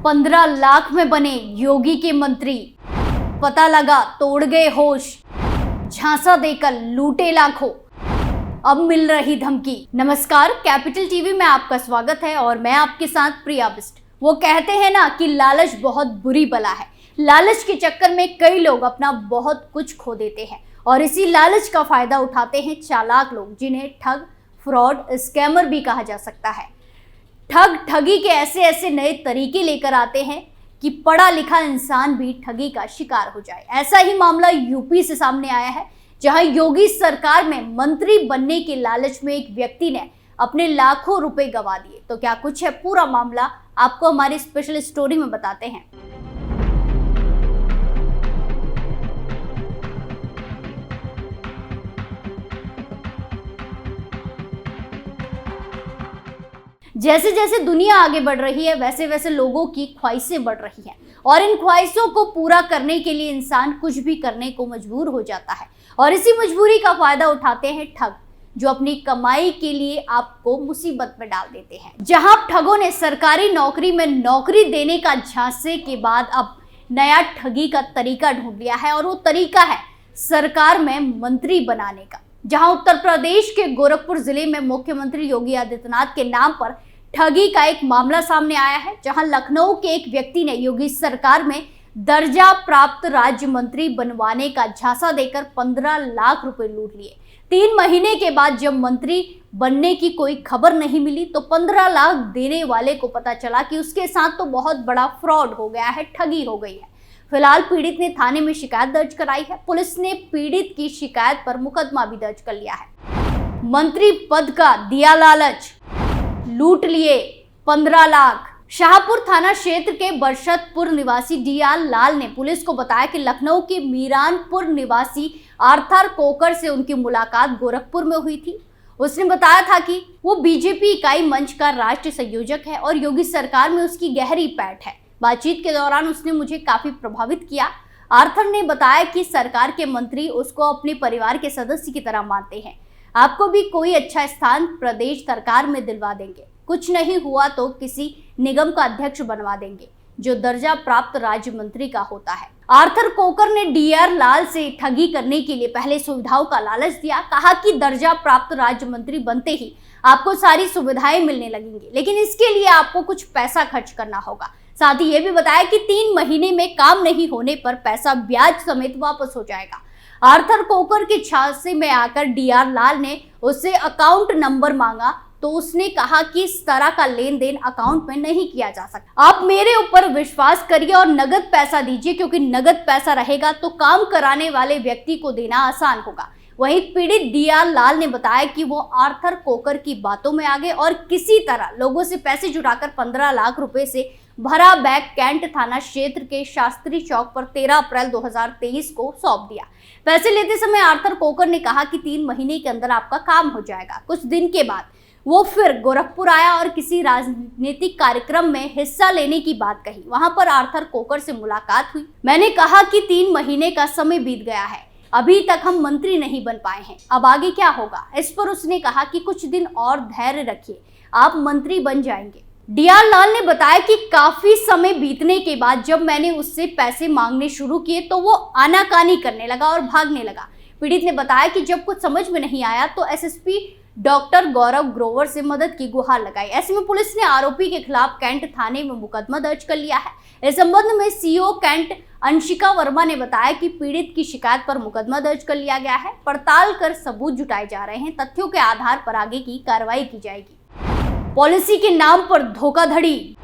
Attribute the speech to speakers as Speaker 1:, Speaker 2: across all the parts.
Speaker 1: 15 लाख में बने योगी के मंत्री, पता लगा तोड़ गए होश, झांसा देकर लूटे लाखों, अब मिल रही धमकी। नमस्कार, कैपिटल टीवी में आपका स्वागत है और मैं आपके साथ प्रिया बिस्ट। वो कहते हैं ना कि लालच बहुत बुरी बला है। लालच के चक्कर में कई लोग अपना बहुत कुछ खो देते हैं और इसी लालच का फायदा उठाते हैं चालाक लोग, जिन्हें ठग, फ्रॉड, स्कैमर भी कहा जा सकता है। ठगी के ऐसे नए तरीके लेकर आते हैं कि पढ़ा लिखा इंसान भी ठगी का शिकार हो जाए। ऐसा ही मामला यूपी से सामने आया है, जहां योगी सरकार में मंत्री बनने के लालच में एक व्यक्ति ने अपने लाखों रुपए गंवा दिए। तो क्या कुछ है पूरा मामला, आपको हमारी स्पेशल स्टोरी में बताते हैं। जैसे जैसे दुनिया आगे बढ़ रही है, वैसे वैसे लोगों की ख्वाहिशें बढ़ रही हैं और इन ख्वाहिशों को पूरा करने के लिए इंसान कुछ भी करने को मजबूर हो जाता है और इसी मजबूरी का फायदा उठाते हैं ठग, जो अपनी कमाई के लिए आपको मुसीबत में डाल देते हैं। जहां ठगों ने सरकारी नौकरी में नौकरी देने का झांसे के बाद अब नया ठगी का तरीका ढूंढ लिया है और वो तरीका है सरकार में मंत्री बनाने का। जहां उत्तर प्रदेश के गोरखपुर जिले में मुख्यमंत्री योगी आदित्यनाथ के नाम पर ठगी का एक मामला सामने आया है, जहां लखनऊ के एक व्यक्ति ने योगी सरकार में दर्जा प्राप्त राज्य मंत्री बनवाने का झांसा देकर 15 लाख रुपए लूट लिए। 3 महीने के बाद जब मंत्री बनने की कोई खबर नहीं मिली तो 15 लाख देने वाले को पता चला कि उसके साथ तो बहुत बड़ा फ्रॉड हो गया है, ठगी हो गई है। फिलहाल पीड़ित ने थाने में शिकायत दर्ज कराई है। पुलिस ने पीड़ित की शिकायत पर मुकदमा भी दर्ज कर लिया है। मंत्री पद का दिया लालच, लूट लिए 15 लाख। शाहपुर थाना क्षेत्र के बरशतपुर निवासी डीआर लाल ने पुलिस को बताया कि लखनऊ के मीरानपुर निवासी आर्थर कोकर से उनकी मुलाकात गोरखपुर में हुई थी। उसने बताया था कि वो बीजेपी इकाई मंच का राष्ट्रीय संयोजक है और योगी सरकार में उसकी गहरी पैठ है। बातचीत के दौरान उसने मुझे काफी प्रभावित किया। आर्थर ने बताया कि सरकार के मंत्री उसको अपने परिवार के सदस्य की तरह मानते हैं। आपको भी कोई अच्छा स्थान प्रदेश सरकार में दिलवा देंगे, कुछ नहीं हुआ तो किसी निगम का अध्यक्ष बनवा देंगे, जो दर्जा प्राप्त राज्य मंत्री का होता है। आर्थर कोकर ने डीआर लाल से ठगी करने के लिए पहले सुविधाओं का लालच दिया। कहा कि दर्जा प्राप्त राज्य मंत्री बनते ही आपको सारी सुविधाएं मिलने लगेंगी, लेकिन इसके लिए आपको कुछ पैसा खर्च करना होगा। साथ ही ये भी बताया कि 3 महीने में काम नहीं होने पर पैसा ब्याज समेत वापस हो जाएगा। आर्थर कोकर के झांसे में आकर डीआर लाल ने उससे अकाउंट नंबर मांगा तो उसने कहा कि इस तरह का लेन देन अकाउंट में नहीं किया जा सकता। आप मेरे ऊपर विश्वास करिए और नगद पैसा दीजिए, क्योंकि नगद पैसा रहेगा तो काम कराने वाले व्यक्ति को देना आसान होगा। वहीं पीड़ित डीआर लाल ने बताया कि वो आर्थर कोकर की बातों में आ गए और किसी तरह लोगों से पैसे जुटाकर 15 लाख रुपए से भरा बैग कैंट थाना क्षेत्र के शास्त्री चौक पर 13 अप्रैल 2023 को सौंप दिया। पैसे लेते समय आर्थर कोकर ने कहा कि 3 महीने के अंदर आपका काम हो जाएगा। कुछ दिन के बाद वो फिर गोरखपुर आया और किसी राजनीतिक कार्यक्रम में हिस्सा लेने की बात कही। वहां पर आर्थर कोकर से मुलाकात हुई। मैंने कहा कि 3 महीने का समय बीत गया है, अभी तक हम मंत्री नहीं बन पाए हैं, अब आगे क्या होगा। इस पर उसने कहा कि कुछ दिन और धैर्य रखिए, आप मंत्री बन जाएंगे। डीआर लाल ने बताया कि काफी समय बीतने के बाद जब मैंने उससे पैसे मांगने शुरू किए तो वो आनाकानी करने लगा और भागने लगा। पीड़ित ने बताया कि जब कुछ समझ में नहीं आया तो एसएसपी डॉक्टर गौरव ग्रोवर से मदद की गुहार लगाई। ऐसे में पुलिस ने आरोपी के खिलाफ कैंट थाने में मुकदमा दर्ज कर लिया है। इस संबंध में सीओ कैंट अंशिका वर्मा ने बताया कि पीड़ित की शिकायत पर मुकदमा दर्ज कर लिया गया है। पड़ताल कर सबूत जुटाए जा रहे हैं। तथ्यों के आधार पर आगे की कार्रवाई की जाएगी। पॉलिसी के नाम पर धोखाधड़ी,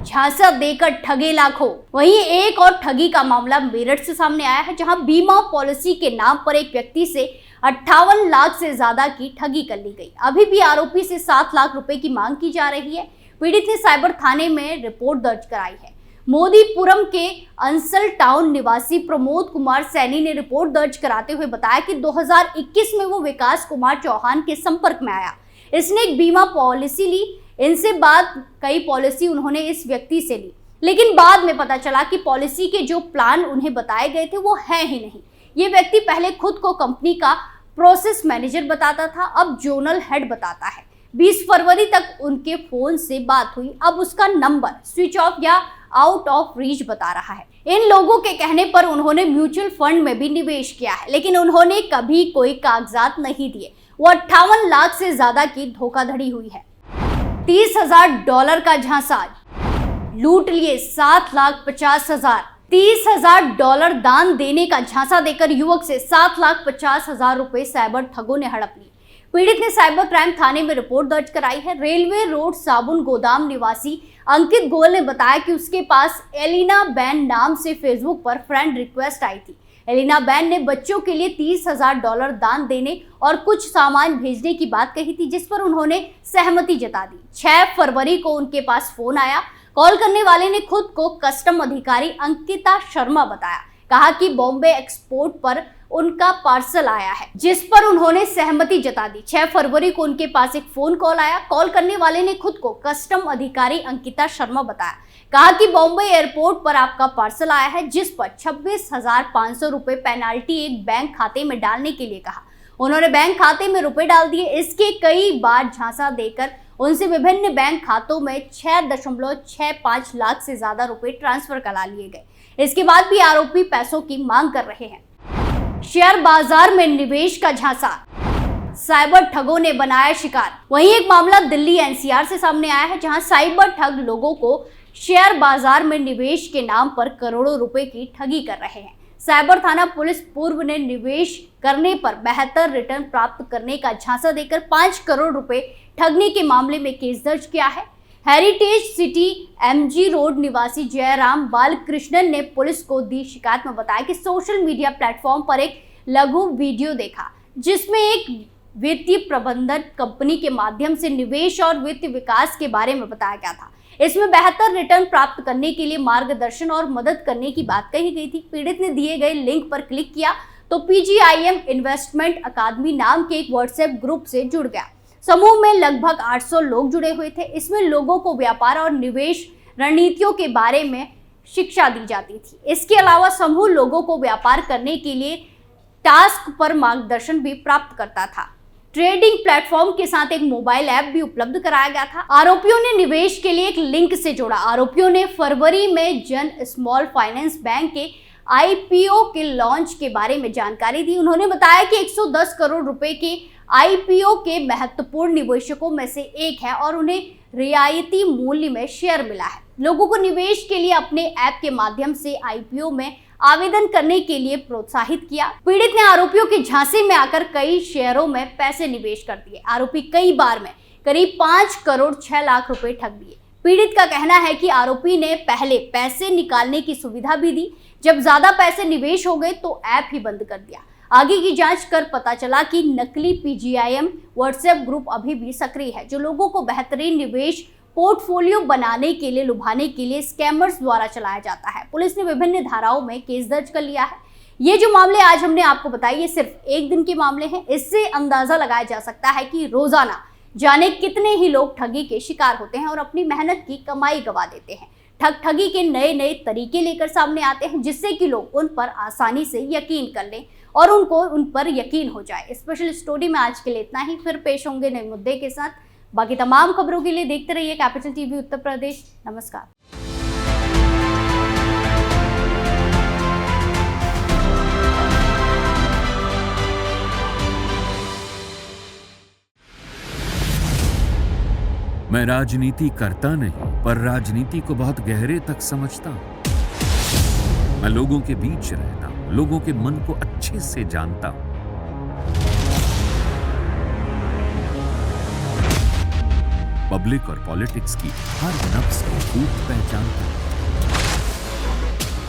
Speaker 1: झांसा देकर ठगे लाखों। वहीं एक और ठगी का मामला मेरठ से सामने आया है, जहां बीमा पॉलिसी के नाम पर एक व्यक्ति से 58 लाख से ज्यादा की ठगी कर ली गई। अभी भी आरोपी से 7 लाख रुपए की मांग की जा रही है। पीड़ित ने साइबर थाने में रिपोर्ट दर्ज कराई है। मोदीपुरम के अंसल टाउन निवासी प्रमोद कुमार सैनी ने रिपोर्ट दर्ज कराते हुए बताया कि 2021 में वो विकास कुमार चौहान के संपर्क में आया। इसने एक बीमा पॉलिसी ली। इनसे बाद कई पॉलिसी उन्होंने इस व्यक्ति से ली, लेकिन बाद में पता चला कि पॉलिसी के जो प्लान उन्हें बताए गए थे वो है ही नहीं। ये व्यक्ति पहले खुद को कंपनी का प्रोसेस मैनेजर बताता था, अब जोनल हेड बताता है। 20 फरवरी तक उनके फोन से बात हुई। अब उसका नंबर स्विच ऑफ या आउट ऑफ रीच बता रहा है। इन लोगों के कहने पर उन्होंने म्यूचुअल फंड में भी निवेश किया है, लेकिन उन्होंने कभी कोई कागजात नहीं दिए। वो 58 लाख से ज्यादा की धोखाधड़ी हुई है। $30,000 का झांसा, लूट लिए $7,50,000। $30,000 दान देने का झांसा देकर युवक से $7,50,000 रुपए साइबर ठगों ने हड़प लिए। पीड़ित ने साइबर क्राइम थाने में रिपोर्ट दर्ज कराई है। रेलवे रोड साबुन गोदाम निवासी अंकित गोयल ने बताया कि उसके पास एलिना बैन नाम से फेसबुक पर फ्रेंड रिक्वेस्ट आई थी। एलिना बैन ने बच्चों के लिए $30,000 दान देने और कुछ सामान भेजने की बात कही थी, जिस पर उन्होंने सहमति जता दी। 6 फरवरी को उनके पास फोन आया। कॉल करने वाले ने खुद को कस्टम अधिकारी अंकिता शर्मा बताया। कहा कि बॉम्बे एक्सपोर्ट पर उनका पार्सल आया है, जिस पर उन्होंने सहमति जता दी। 6 फरवरी को उनके पास एक फोन कॉल आया। कॉल करने वाले ने खुद को कस्टम अधिकारी अंकिता शर्मा बताया। कहा कि बॉम्बे एयरपोर्ट पर आपका पार्सल आया है, जिस पर 26,500 रुपए पेनाल्टी एक बैंक खाते में डालने के लिए कहा। उन्होंने बैंक खाते में रुपए डाल दिए। इसके कई बार झांसा देकर उनसे विभिन्न बैंक खातों में 6.65 लाख से ज्यादा रुपए ट्रांसफर करा लिए गए। इसके बाद भी आरोपी पैसों की मांग कर रहे हैं। शेयर बाजार में निवेश का झांसा, साइबर ठगों ने बनाया शिकार। वहीं एक मामला दिल्ली एनसीआर से सामने आया है, जहां साइबर ठग लोगों को शेयर बाजार में निवेश के नाम पर करोड़ों रुपए की ठगी कर रहे हैं। साइबर थाना पुलिस पूर्व ने निवेश करने पर बेहतर रिटर्न प्राप्त करने का झांसा देकर 5 करोड़ रुपए ठगने के मामले में केस दर्ज किया है। हेरिटेज सिटी MG रोड निवासी जयराम बालकृष्णन ने पुलिस को दी शिकायत में बताया कि सोशल मीडिया प्लेटफॉर्म पर एक लघु वीडियो देखा, जिसमें एक वित्तीय प्रबंधन कंपनी के माध्यम से निवेश और वित्त विकास के बारे में बताया गया था। इसमें बेहतर रिटर्न प्राप्त करने के लिए मार्गदर्शन और मदद करने की बात कही गई थी। पीड़ित ने दिए गए लिंक पर क्लिक किया तो PGIM इन्वेस्टमेंट अकादमी नाम के एक व्हाट्सएप ग्रुप से जुड़ गया। समूह में लगभग 800 लोग जुड़े हुए थे। इसमें लोगों को व्यापार और निवेश रणनीतियों के बारे में शिक्षा दी जाती थी। इसके अलावा समूह लोगों को व्यापार करने के लिए टास्क पर मार्गदर्शन भी प्राप्त करता था। ट्रेडिंग प्लेटफॉर्म के साथ एक मोबाइल ऐप भी उपलब्ध कराया गया था। आरोपियों ने निवेश के लिए एक लिंक से जोड़ा। आरोपियों ने फरवरी में जन स्मॉल फाइनेंस बैंक के IPO के लॉन्च के बारे में जानकारी दी। उन्होंने बताया कि 110 करोड़ रुपए के IPO के महत्वपूर्ण निवेशकों में से एक है और उन्हें रियायती मूल्य में शेयर मिला है। लोगों को निवेश के लिए अपने ऐप के माध्यम से IPO में आवेदन करने के लिए प्रोत्साहित किया। पीड़ित ने आरोपियों के झांसे में आकर कई शेयरों में पैसे निवेश कर दिए। आरोपी कई बार में करीब 5 करोड़ 6 लाख रुपए ठग दिए। पीड़ित का कहना है कि आरोपी ने पहले पैसे निकालने की सुविधा भी दी। जब ज्यादा पैसे निवेश हो गए तो ऐप ही बंद कर दिया। आगे की जांच कर पता चला कि नकली PGIM व्हाट्सएप ग्रुप अभी भी सक्रिय है, जो लोगों को बेहतरीन निवेश पोर्टफोलियो बनाने के लिए लुभाने के लिए स्कैमर्स द्वारा चलाया जाता है। पुलिस ने विभिन्न धाराओं में केस दर्ज कर लिया है। ये जो मामले आज हमने आपको बताए, ये सिर्फ एक दिन के मामले हैं। इससे अंदाजा लगाया जा सकता है कि रोजाना जाने कितने ही लोग ठगी के शिकार होते हैं और अपनी मेहनत की कमाई गंवा देते हैं। ठगी के नए नए तरीके लेकर सामने आते हैं, जिससे कि लोग उन पर आसानी से यकीन कर लें और उनको उन पर यकीन हो जाए। स्पेशल स्टोरी में आज के लिए इतना ही। फिर पेश होंगे नए मुद्दे के साथ। बाकी तमाम खबरों के लिए देखते रहिए कैपिटल TV उत्तर प्रदेश। नमस्कार।
Speaker 2: मैं राजनीति करता नहीं, पर राजनीति को बहुत गहरे तक समझता हूं। मैं लोगों के बीच रहता हूं, लोगों के मन को अच्छे से जानता हूं। पब्लिक और पॉलिटिक्स की हर नब्ज को खूब पहचानता हूं।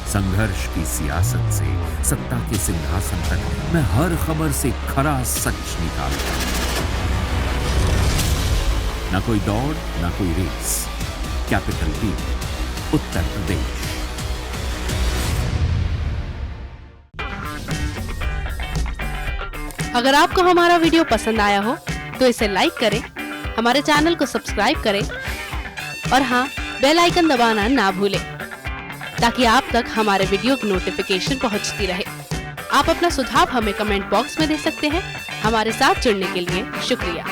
Speaker 2: संघर्ष की सियासत से सत्ता के सिंहासन तक मैं हर खबर से खरा सच निकालता हूं। ना कोई दौड़, ना कोई race. Capital TV, Uttar Pradesh.
Speaker 3: अगर आपको हमारा वीडियो पसंद आया हो तो इसे लाइक करें, हमारे चैनल को सब्सक्राइब करें और हाँ, बेल आइकन दबाना ना भूलें, ताकि आप तक हमारे वीडियो की नोटिफिकेशन पहुंचती रहे। आप अपना सुझाव हमें कमेंट बॉक्स में दे सकते हैं। हमारे साथ जुड़ने के लिए शुक्रिया।